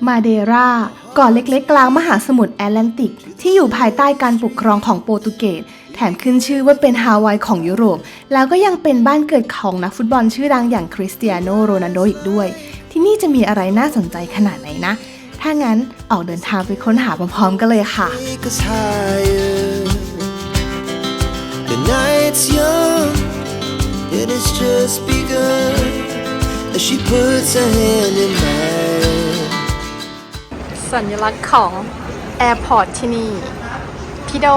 มาเดราเกาะเล็กๆกลางมหาสมุทรแอตแลนติกที่อยู่ภายใต้การปกครองของโปรตุเกสแถมขึ้นชื่อว่าเป็นฮาวายของยุโรปแล้วก็ยังเป็นบ้านเกิดของนักฟุตบอลชื่อดังอย่างคริสเตียโนโรนัลโดอีกด้วยที่นี่จะมีอะไรน่าสนใจขนาดไหนนะถ้างั้นออกเดินทางไปค้นหาพร้อมๆกันเลยค่ะThe night's young, it has just begun as she puts her hand in mine. สัญลักษณ์ของแอร์พอร์ตที่นี่พี่โด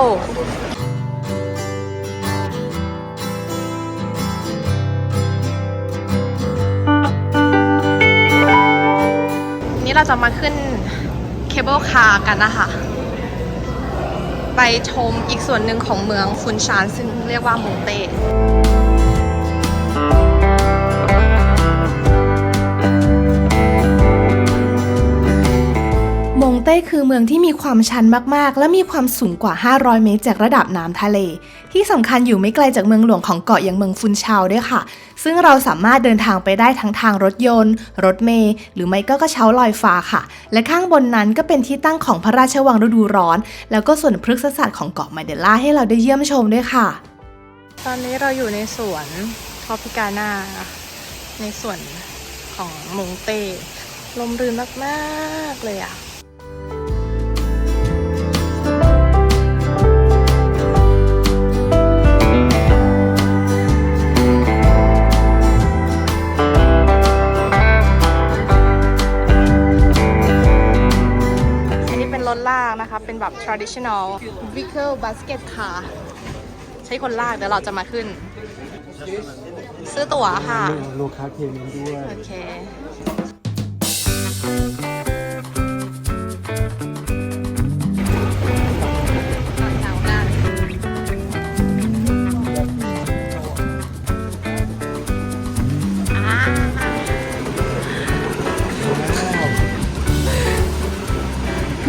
นี่เราจะมาขึ้นเคเบิลคาร์กันนะคะไปชมอีกส่วนหนึ่งของเมืองฟุนชานซึ่งเรียกว่ามงเต้มงเต้คือเมืองที่มีความชันมากๆและมีความสูงกว่า500 เมตรจากระดับน้ำทะเลที่สำคัญอยู่ไม่ไกลจากเมืองหลวงของเกาะอย่างเมืองฟุนชาวด้วยค่ะซึ่งเราสามารถเดินทางไปได้ทั้งทางรถยนต์รถเมล์หรือไม่ก็กระเช้าลอยฟ้าค่ะและข้างบนนั้นก็เป็นที่ตั้งของพระราชวังฤดูร้อนแล้วก็ส่วนพฤกษศาสตร์ของเกาะมาเดล่าให้เราได้เยี่ยมชมด้วยค่ะตอนนี้เราอยู่ในสวนทรอปิกาน่าในส่วนของมงเต้ลมรื่นมากๆเลยอ่ะรถลากนะคะเป็นแบบ traditional vehicle basket car ใช้คนลากเดี๋ยวเราจะมาขึ้นซื้อตั๋วค่ะโลคาเพย์นั้นด้วยโอเค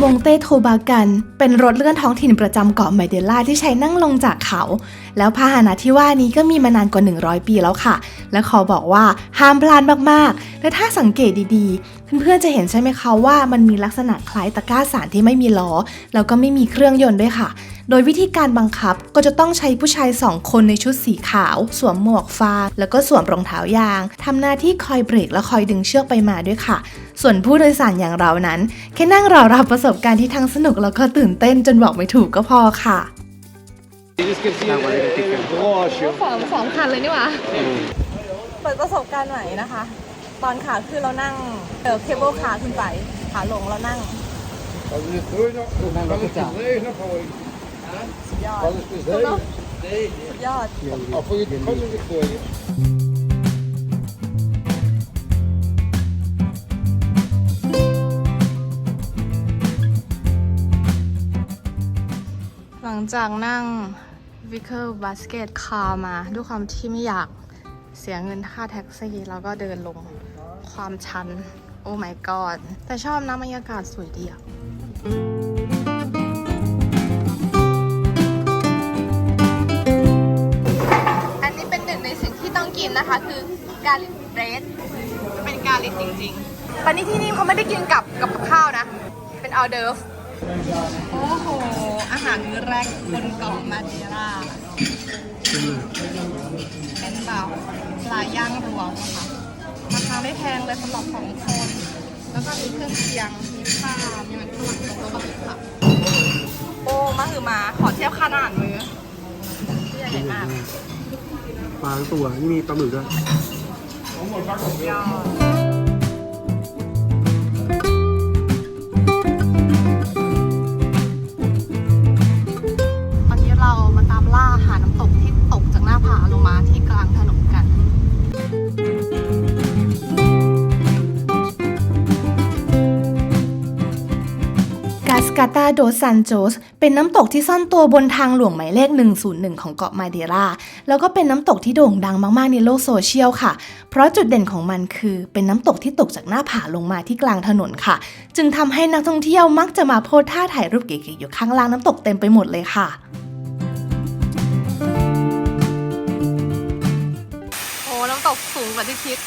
มงเต้โทบากันเป็นรถเลื่อนท้องถิ่นประจำเกาะไมเดล่าที่ใช้นั่งลงจากเขาแล้วพาหนะที่ว่านี้ก็มีมานานกว่า100 ปีแล้วค่ะและขอบอกว่าห้ามพลาดมากๆและถ้าสังเกตดีๆเพื่อนๆจะเห็นใช่ไหมคะว่ามันมีลักษณะคล้ายตะกร้าสารที่ไม่มีล้อแล้วก็ไม่มีเครื่องยนต์ด้วยค่ะโดยวิธีการบังคับก็จะต้องใช้ผู้ชาย2 คนในชุดสีขาวสวมหมวกฟางแล้วก็สวมรองเท้ายางทำหน้าที่คอยเบรกและคอยดึงเชือกไปมาด้วยค่ะส่วนผู้โดยสารอย่างเรานั้นแค่นั่งรอรับประสบการณ์ที่ทั้งสนุกแล้วก็ตื่นเต้นจนบอกไม่ถูกก็พอค่ะสองคันเลยนี่หว่าเปิดประสบการณ์ใหม่นะคะตอนขาขึ้นเรานั่งเคเบิลคาร์ขึ้นไปขาลงเรานั่งสุดยอดสุดยอดหลังจากนั่ง Vehicle Basket Car มาด้วยความที่ไม่อยากเสียเงินค่าแท็กซี่แล้วก็เดินลงความชันโอ้ my god แต่ชอบนะบรรยากาศสวยดีอ่ะอันนี้เป็นหนึ่งในสิ่งที่ต้องกินนะคะคือกาลิกเบรดเป็นกาลิกจริงๆตอนนี้ที่นี่เขาไม่ได้กินกับข้าวนะเป็นออเดิร์ฟโอ้โหอาหารมื้อแรกบนเกาะมาเดล่าเป็นแบบปลาย่างรวมนะคะราคาไม่แพงเลยสำหรับ2 คนแล้วก็มีเครื่องเคียงมีข้าวมีมันฝรั่งตรงโต๊ะกับค่ะโอ้มาคือมาขอเทียบขนาดมือที่ใหญ่มากปลาตัวนี่มีปลาหมึกด้วยยอดเรามาตามล่าหาน้ำตกที่ตกจากหน้าผาลงมาที่กลางถนนกันกาสกาตาโดซันโจสเป็นน้ำตกที่ซ่อนตัวบนทางหลวงหมายเลข101ของเกาะมาเดล่าแล้วก็เป็นน้ำตกที่โด่งดังมากๆในโลกโซเชียลค่ะเพราะจุดเด่นของมันคือเป็นน้ำตกที่ตกจากหน้าผาลงมาที่กลางถนนค่ะจึงทำให้นักท่องเที่ยวมักจะมาโพสท่าถ่ายรูปเก๋ๆอยู่ข้างล่างน้ำตกเต็มไปหมดเลยค่ะโอ้น้ำตกสูงกว่าที่คิด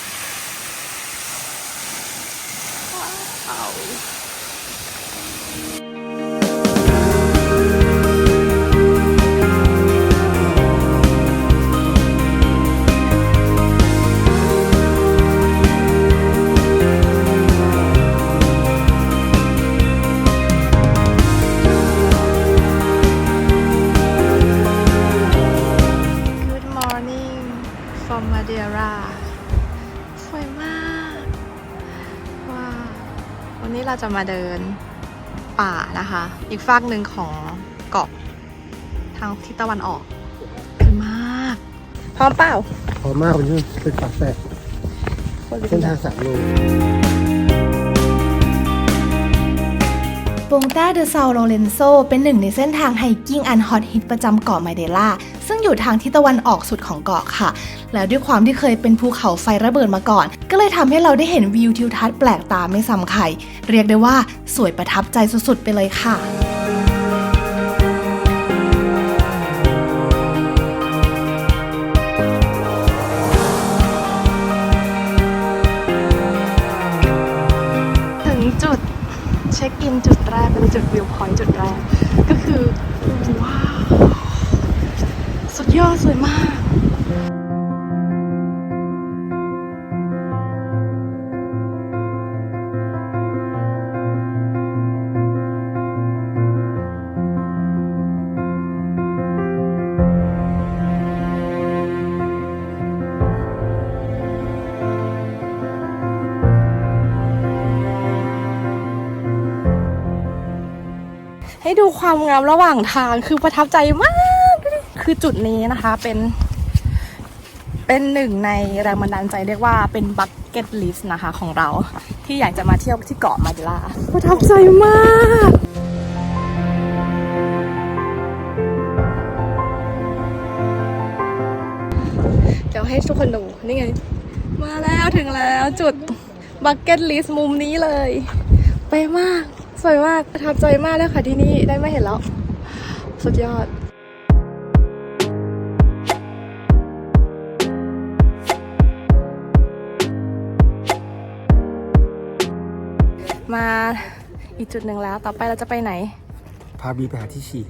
เขา Good morning from Madeira สวยมาก ว้าว วันนี้เราจะมาเดินป่านะคะ อีกฝากหนึ่งของเกาะทางทิศตะวันออกสวยมาก พร้อมเปล่า พอมากวันนี้เป็นปากแตกเส้นทาง3 โล ปงต้าเดอ ซา โลเรนโซเป็นหนึ่งในเส้นทางไฮกิ้งอันฮอตฮิตประจำเกาะมาเดล่าซึ่งอยู่ทางทิศตะวันออกสุดของเกาะค่ะ แล้วด้วยความที่เคยเป็นภูเขาไฟระเบิดมาก่อน ก็เลยทำให้เราได้เห็นวิวทิวทัศน์แปลกตาไม่ซ้ำใครเรียกได้ว่าสวยประทับใจสุดๆไปเลยค่ะ ถึงจุดเช็คอินจุดแรกเป็นจุดวิวพอยต์จุดแรกก็คือว้าว สุดยอดสวยมาก ให้ดูความงามระหว่างทางคือประทับใจมาก คือจุดนี้นะคะเป็นหนึ่งในแรงบันดาลใจเรียกว่าเป็นบัคเก็ตลิสต์นะคะของเราที่อยากจะมาเที่ยวที่เกาะมาเดล่าประทับใจมาก เดี๋ยวให้ทุกคนดูนี่ไง มาแล้วถึงแล้วจุดบัคเก็ตลิสต์มุมนี้เลยไปมากสวยมากประทับใจมากเลยค่ะที่นี่ได้มาเห็นแล้วสุดยอดมาอีกจุดหนึ่งแล้วต่อไปเราจะไปไหน พาบีไปหาที่ฉี่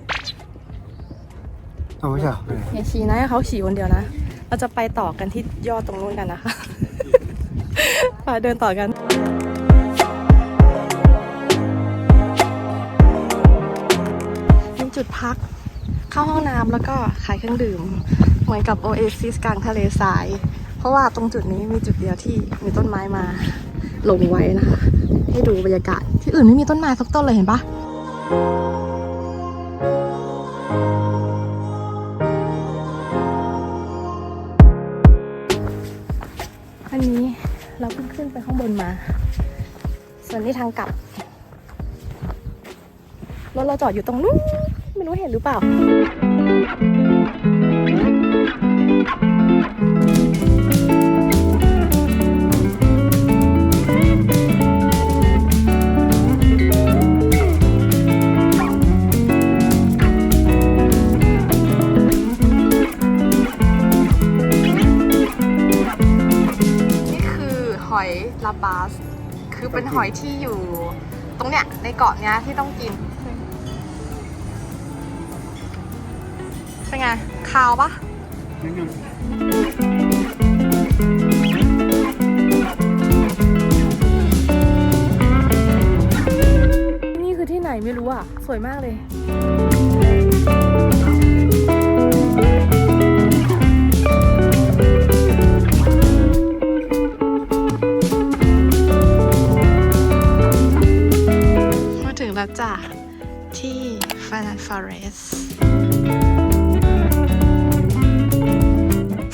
เอาไม่ใช่เหรอ อย่าขี่นะให้เขาขี่คนเดียวนะเราจะไปต่อกันที่ยอดตรงนู้นกันนะคะ ไปเดินต่อกันจุดพักเข้าห้องน้ำแล้วก็ขายเครื่องดื่มเหมือนกับโอเอซิสกลางทะเลทรายเพราะว่าตรงจุดนี้มีจุดเดียวที่มีต้นไม้มาลงไว้นะคะให้ดูบรรยากาศที่อื่นไม่มีต้นไม้สักต้นเลยเห็นปะอันนี้เราเพิ่งขึ้นไปข้างบนมาส่วนนี้ทางกลับรถเราจอดอยู่ตรงนู้นไม่รู้เห็นหรือเปล่านี่คือหอยลาบาสคือเป็นหอยที่อยู่ตรงเนี้ยในเกาะเนี้ยที่ต้องกินเป็นไงคาวปะนี่คือที่ไหนไม่รู้อ่ะสวยมากเลยมาถึงแล้วจ้ะที่ฟานันฟอเรสต์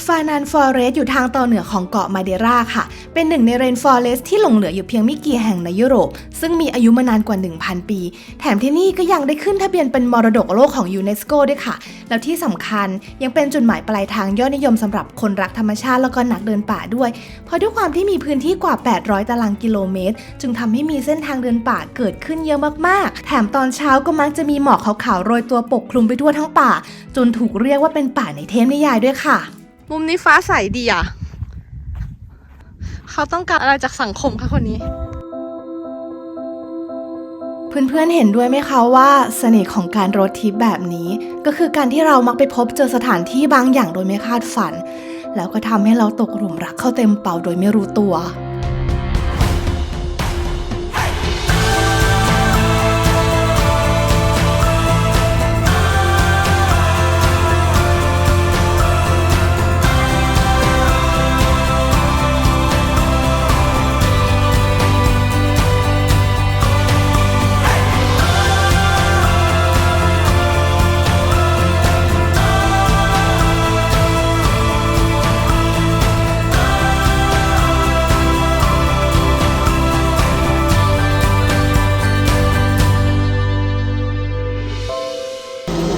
ฟานันฟอเรสต์อยู่ทางตอนเหนือของเกาะมาเดราค่ะเป็นหนึ่งในเรนฟอเรสต์ที่หลงเหลืออยู่เพียงไม่กี่แห่งในยุโรปซึ่งมีอายุมานานกว่า 1,000 ปีแถมที่นี่ก็ยังได้ขึ้นทะเบียนเป็นมรดกโลกของยูเนสโกด้วยค่ะแล้วที่สำคัญยังเป็นจุดหมายปลายทางยอดนิยมสำหรับคนรักธรรมชาติแล้วก็นักเดินป่าด้วยเพราะด้วยความที่มีพื้นที่กว่า800ตารางกิโลเมตรจึงทำให้มีเส้นทางเดินป่าเกิดขึ้นเยอะมากๆแถมตอนเช้าก็มักจะมีหมอกขาวๆโรยตัวปกคลุมไปทั่วทั้งป่าจนถูกเรียกว่าเป็นป่าในเทพนิยายด้วยค่ะมุมนี้ฟ้าใสดีอ่ะเขาต้องการอะไรจากสังคมคะคนนี้ เพื่อนๆเห็นด้วยไหมคะว่าเสน่ห์ของการโรดทริปแบบนี้ก็คือการที่เรามักไปพบเจอสถานที่บางอย่างโดยไม่คาดฝันแล้วก็ทำให้เราตกหลุมรักเข้าเต็มเป่าโดยไม่รู้ตัว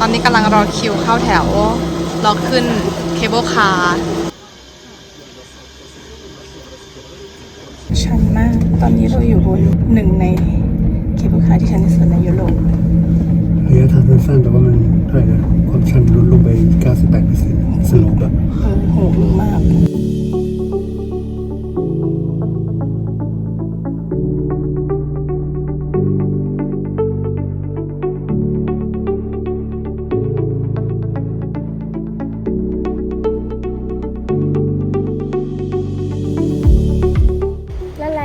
ตอนนี้กำลังรอคิวเข้าแถวรอขึ้นเคเบิลคาร์ชันมากตอนนี้เราอยู่บนหนึ่งในเคเบิลคาร์ที่ชันที่สุดในยุโรประ ยะทางสั้นๆแต่ว่ามันเท่าไหร่นะความชันลดลงไป 98% สโลปแบบ โหดีมาก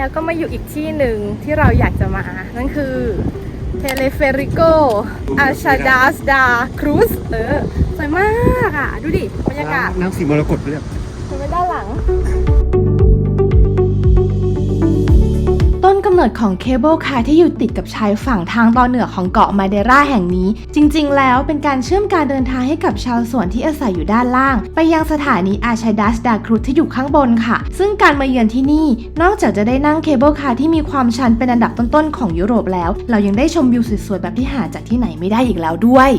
แล้วก็มาอยู่อีกที่หนึ่งที่เราอยากจะมา นั่นคือเทเลเฟริโกอาชาดาสดาครูซสวยมากอ่ะ ดูดิบรรยากาศ น้ำสีมรกตเลย ดูไปด้านหลัง ต้นกำเนิดของเคเบิลคาร์ที่อยู่ติดกับชายฝั่งทางตอนเหนือของเกาะมาเดราแห่งนี้จริงๆแล้วเป็นการเชื่อมการเดินทางให้กับชาวสวนที่อาศัยอยู่ด้านล่างไปยังสถานีอาชาดัสดาครูซที่อยู่ข้างบนค่ะซึ่งการมาเยือนที่นี่นอกจากจะได้นั่งเคเบิลคาร์ที่มีความชันเป็นอันดับต้นๆของยุโรปแล้วเรายังได้ชมวิวสวยๆแบบที่หาจากที่ไหนไม่ได้อีกแล้วด้วย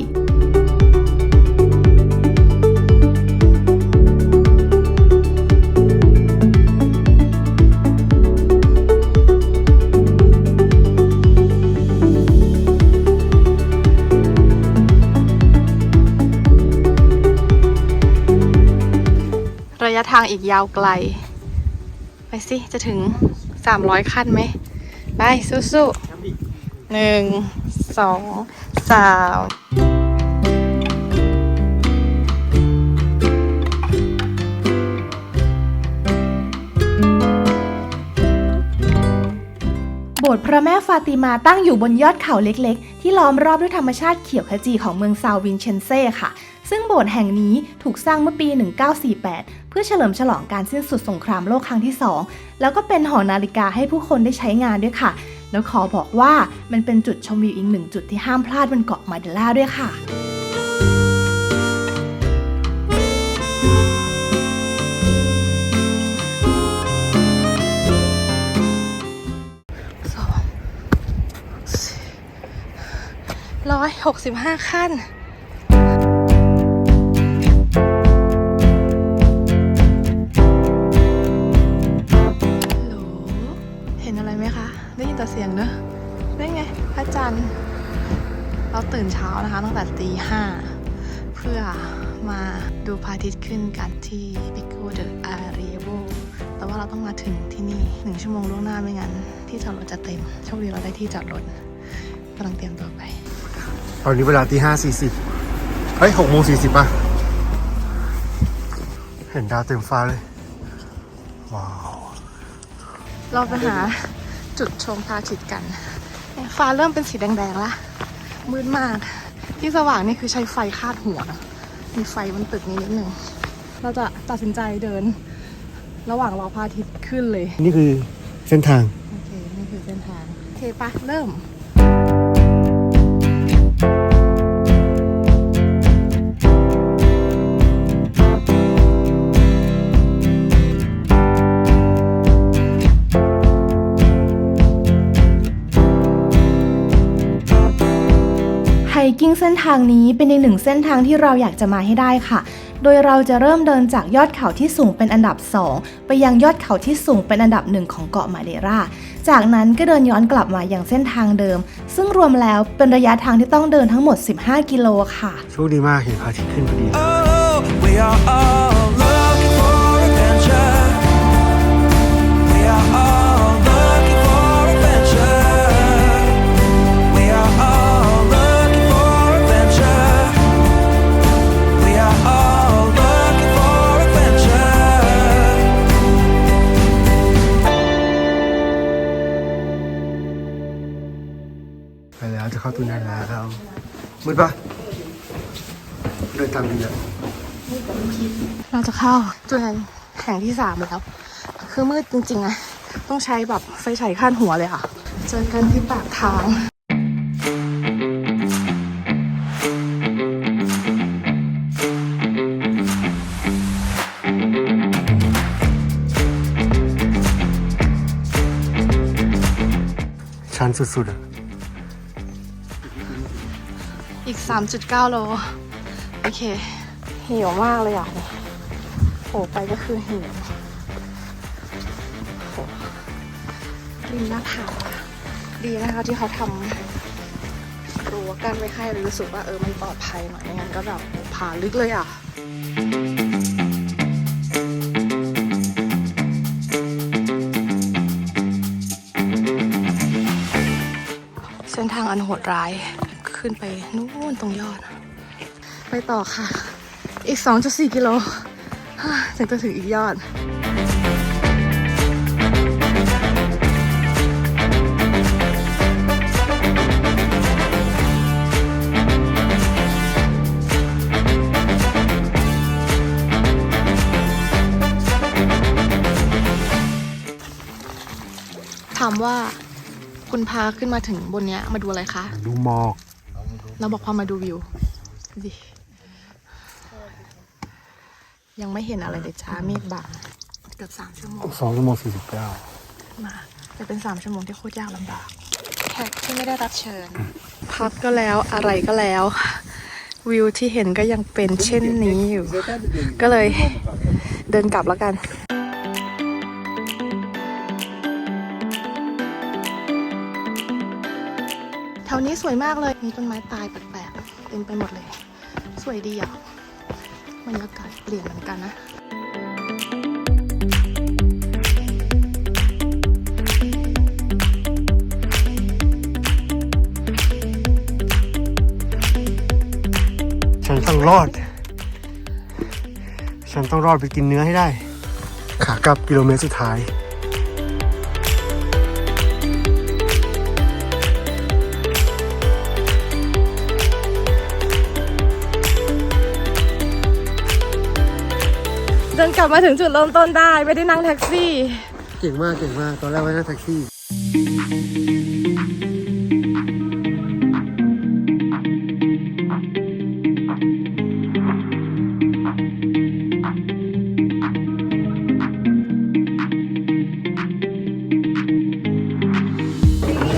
ระยะทางอีกยาวไกลไปสิจะถึง300ขั้นไหมไปสู้ๆ1 2 3โบสถ์พระแม่ฟาติมาตั้งอยู่บนยอดเขาเล็กๆที่ล้อมรอบด้วยธรรมชาติเขียวขจีของเมืองซาววินเชนเซ่ค่ะซึ่งโบสถ์แห่งนี้ถูกสร้างเมื่อปี 1948 เพื่อเฉลิมฉลองการสิ้นสุดสงครามโลกครั้งที่ 2 แล้วก็เป็นหอนาฬิกาให้ผู้คนได้ใช้งานด้วยค่ะแล้วขอบอกว่ามันเป็นจุดชมวิวอีกหนึ่งจุดที่ห้ามพลาดบนเกาะมาเดล่าด้วยค่ะ165ขั้นเห็นอะไรไหมคะได้ยินแต่เสียงเนอะได้ไงพระจันทร์เราตื่นเช้านะคะตั้งแต่ตี 5เพื่อมาดูพระอาทิตย์ขึ้นกันที่ Pico de Arievo แต่ว่าเราต้องมาถึงที่นี่1 ชั่วโมงล่วงหน้าไม่งั้นที่จอดรถจะเต็มโชคดีเราได้ที่จอดรถกำลังเตรียมตัวไปตอนนี้เวลาตี 5:40 เฮ้ย 6:40 ป่ะ เห็นดาวเต็มฟ้าเลย ว้าว เราไปหาจุดชมพระอาทิตย์กันฟ้าเริ่มเป็นสีแดงๆละมืดมากที่สว่างนี่คือใช้ไฟคาดหัวมีไฟบนตึกนี้นิดนึงเราจะตัดสินใจเดินระหว่างรอพระอาทิตย์ขึ้นเลยนี่คือเส้นทางโอเคนี่คือเส้นทางโอเคปะเริ่มไฮกิ้งเส้นทางนี้เป็นอีกหนึ่งเส้นทางที่เราอยากจะมาให้ได้ค่ะ โดยเราจะเริ่มเดินจากยอดเขาที่สูงเป็นอันดับ 2 ไปยังยอดเขาที่สูงเป็นอันดับ 1 ของเกาะมาเดราจากนั้นก็เดินย้อนกลับมายังเส้นทางเดิมซึ่งรวมแล้วเป็นระยะทางที่ต้องเดินทั้งหมด15 กิโลค่ะโชคดีมากเห็นพระอาทิตย์ขึ้นพอดี ไปแล้วจะเข้าตูนันแล้วครับมืดปะเดินตามดีอะ เราจะเข้าจุดแห่งที่ 3 แล้ว คือมืดจริงๆอะต้องใช้แบบไฟฉายขั้นหัวเลยค่ะ เจอกันที่ปากทาง ชันสุดๆอะ อีก 3.9 โล โอเค หิวมากเลยอ่ะโหไปก็คือหิวโหริมหน้าผาดีนะคะที่เขาทำรั้วกันไว้ให้รู้สึกว่ามันปลอดภัยหน่อยไม่งั้นก็แบบผาลึกเลยอ่ะ เส้นทางอันโหดร้ายขึ้นไปนู่นตรงยอด ไปต่อค่ะ อีก 2.4 กิโลถึงจะถึงอีกยอด ถามว่าคุณพาขึ้นมาถึงบนเนี้ยมาดูอะไรคะ ดูหมอก เราบอกพามาดูวิวดิยังไม่เห็นอะไรเลยจ้าเมฆบังเกือบ3 ชั่วโมง 2 ชั่วโมง 49 มาจะเป็น3 ชั่วโมงที่โคตรยากลำบากแขกที่ไม่ได้รับเชิญ พักก็แล้วอะไรก็แล้ว วิวที่เห็นก็ยังเป็นเช่นนี้อยู่ ก็เลยเดินกลับแล้วกัน แถวนี้สวยมากเลย มีต้นไม้ตายแปลกๆเต็มไปหมดเลย สวยดีอ่ะบรรยากาศเปลี่ยนเหมือนกันนะ ฉันต้องรอด ฉันต้องรอดไปกินเนื้อให้ได้ ขากลับกิโลเมตรสุดท้าย เดินกลับมาถึงจุดเริ่มต้นได้ไม่ได้นั่งแท็กซี่ เก่งมากเก่งมากตอนแรกว่านั่งแท็กซี่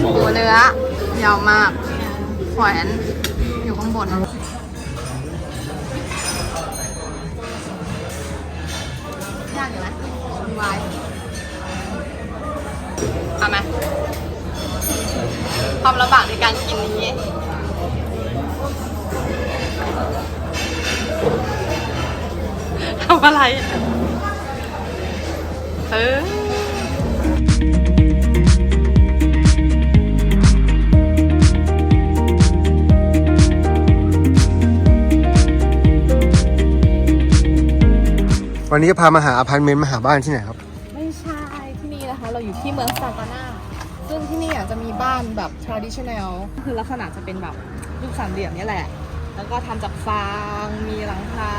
หมูเนื้อยาวมากแขวนอยู่ข้างบนยากอยู่ไหมมีวายเอาไหมความลำบากในการกินนี้ทำอะไรวันนี้จะพามาหาอพาร์ตเมนต์มาหาบ้านที่ไหนครับ ไม่ใช่ที่นี่นะคะเราอยู่ที่เมืองซานตาน่าซึ่งที่นี่จะมีบ้านแบบ traditional คือลักษณะจะเป็นแบบรูปสามเหลี่ยมนี่แหละ แล้วก็ทำจากฟางมีหลังคา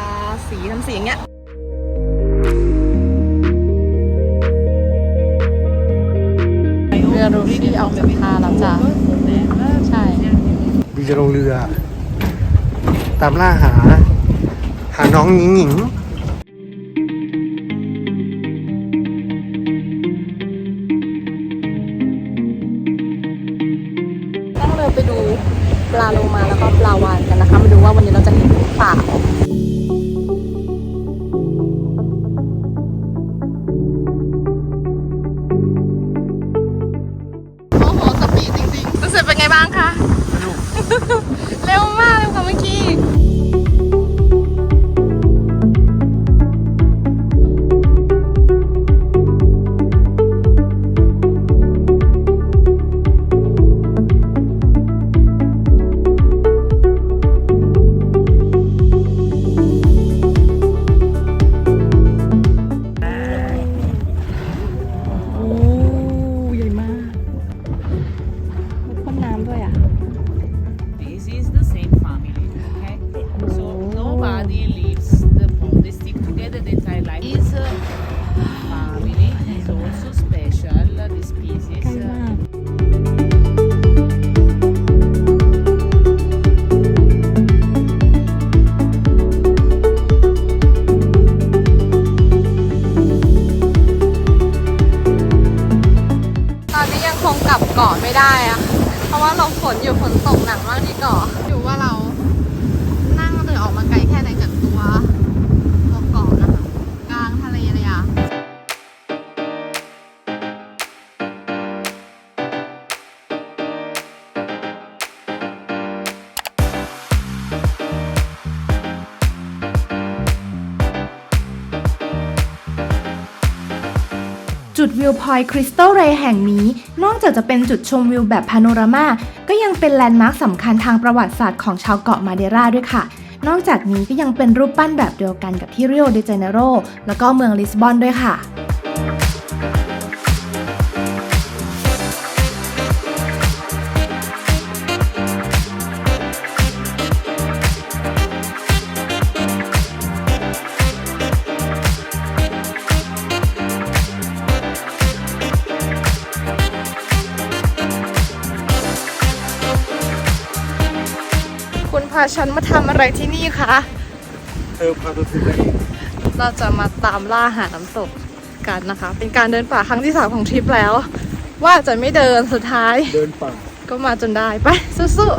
สีทำสีอย่างเงี้ยเรือรูรี่ดีออกจากท่าแล้วจ้ะใช่ ดีจะลงเรือ ตามล่าหาน้องหญิงหญิง ต้องเรือไปดูปลาโลมาแล้วก็ปลาวาฬกันนะคะมาดูว่าวันนี้เราจะเห็นหรือเปล่าโอ้โหสปีดจริงๆรู้สึกเป็นไงบ้างคะ เร็วมากเลยค่ะเมื่อกี้ ราะว่าเราฝนตกหนักมากที่เกาะอยู่ว่าเรานั่งเรือออกมาไกลแค่ไหนจากตัวเกาะนะคะกลางทะเลเลยอ่ะจุดวิวพอยต์คริสตัลเรย์แห่งนี้นอกจากจะเป็นจุดชมวิวแบบพาโนรามาก็ยังเป็นแลนด์มาร์คสำคัญทางประวัติศาสตร์ของชาวเกาะมาเดราด้วยค่ะ นอกจากนี้ก็ยังเป็นรูปปั้นแบบเดียวกันกับที่ริโอเดเจเนโรแล้วก็เมืองลิสบอนด้วยค่ะ คุณพาฉันมาทำอะไรที่นี่คะ เธอพาตัวถึงไหน เราจะมาตามล่าหาน้ำตกกันนะคะ เป็นการเดินป่าครั้งที่3ของทริปแล้ว ว่าจะไม่เดินสุดท้าย เดินป่า ก็มาจนได้ไปสู้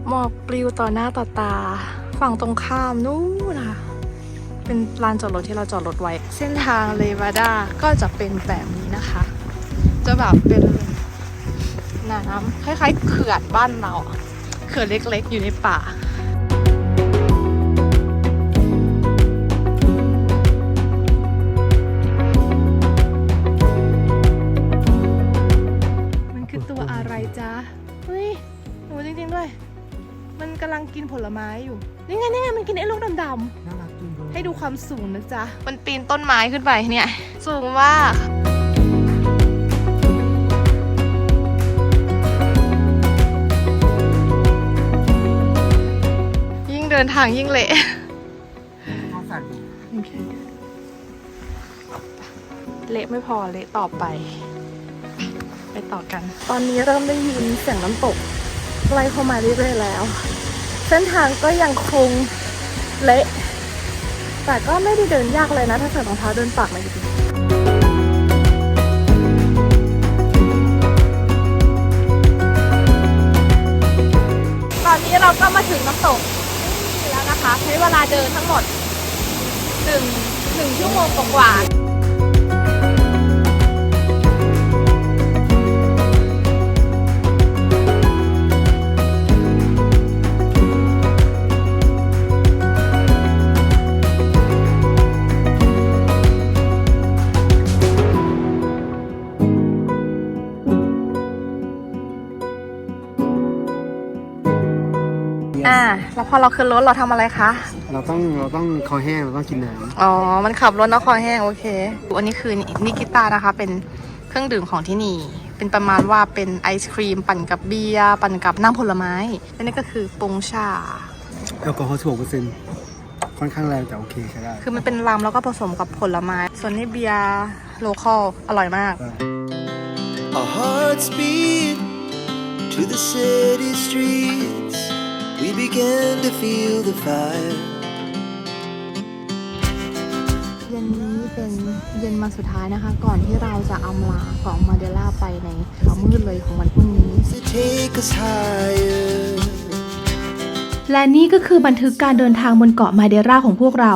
ๆหมอกปลิวต่อหน้าต่อตาฝั่งตรงข้ามนู้นนะคะเป็นลานจอดรถที่เราจอดรถไว้ เส้นทางเลวาดาก็จะเป็นแบบนี้นะคะ จะแบบเป็นน้ำคล้ายๆเขื่อนบ้านเราเขื่อนเล็กๆอยู่ในป่ามันคือตัวอะไรจ๊ะเฮ้ยหนูจริงๆด้วยมันกำลังกินผลไม้อยู่นี่ไงมันกินไอ้ลูกดำ น่ารักจุงเลย ๆให้ดูความสูงนะจ๊ะมันปีนต้นไม้ขึ้นไปเนี่ยสูงมากยิ่งเดินทางยิ่งเละ เขาสั่นอยู่ เละไม่พอเละต่อไปต่อกัน ตอนนี้เริ่มได้ยินเสียงน้ำตกใกล้เข้ามาเรื่อยๆแล้ว เส้นทางก็ยังคงเละแต่ก็ไม่ได้เดินยากเลยนะถ้าใส่รองเท้าเดินปากมาอยู่ดีตอนนี้เราก็มาถึงน้ำตกนี่แล้วนะคะใช้เวลาเดินทั้งหมด1 ชั่วโมงกว่าแล้วพอเราขึ้นรถเราทำอะไรคะ เราต้องคอแห้งเราต้องกินน้ำ อ๋อ มันขับรถนะคอแห้งโอเค อันนี้คือนิกิต้านะคะ เป็นเครื่องดื่มของที่นี่ เป็นประมาณว่าเป็นไอศครีมปั่นกับเบียร์ปั่นกับน้ำผลไม้และนี่ก็คือปงชา แอลกอฮอล์16%ค่อนข้างแรงแต่โอเคใช้ได้ คือมันเป็นลำแล้วก็ผสมกับผลไม้ ส่วนนี้เบียร์โลคอลอร่อยมาก Our hearts beat to the city streets. We began to feel the fire. เย็นนี้เป็นเย็นมาสุดท้ายนะคะ ก่อนที่เราจะอำลาของมาเดล่าไปในเช้ามืดเลยของวันพรุ่งนี้ To take us higher. และนี่ก็คือบันทึกการเดินทางบนเกาะมาเดราของพวกเรา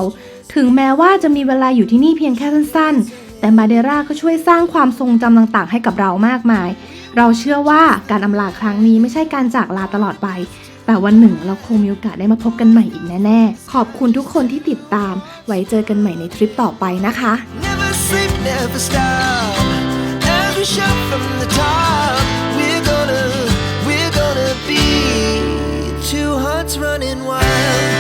ถึงแม้ว่าจะมีเวลาอยู่ที่นี่เพียงแค่สั้นๆ แต่มาเดราก็ช่วยสร้างความทรงจำต่างๆให้กับเรามากมาย เราเชื่อว่าการอำลาครั้งนี้ไม่ใช่การจากลาตลอดไป แต่วันหนึ่งเราคงมีโอกาสได้มาพบกันใหม่อีกแน่ๆ ขอบคุณทุกคนที่ติดตาม ไว้เจอกันใหม่ในทริปต่อไปนะคะ Never sleep, never stop. Every shot from the top. We're gonna be two hearts running wild.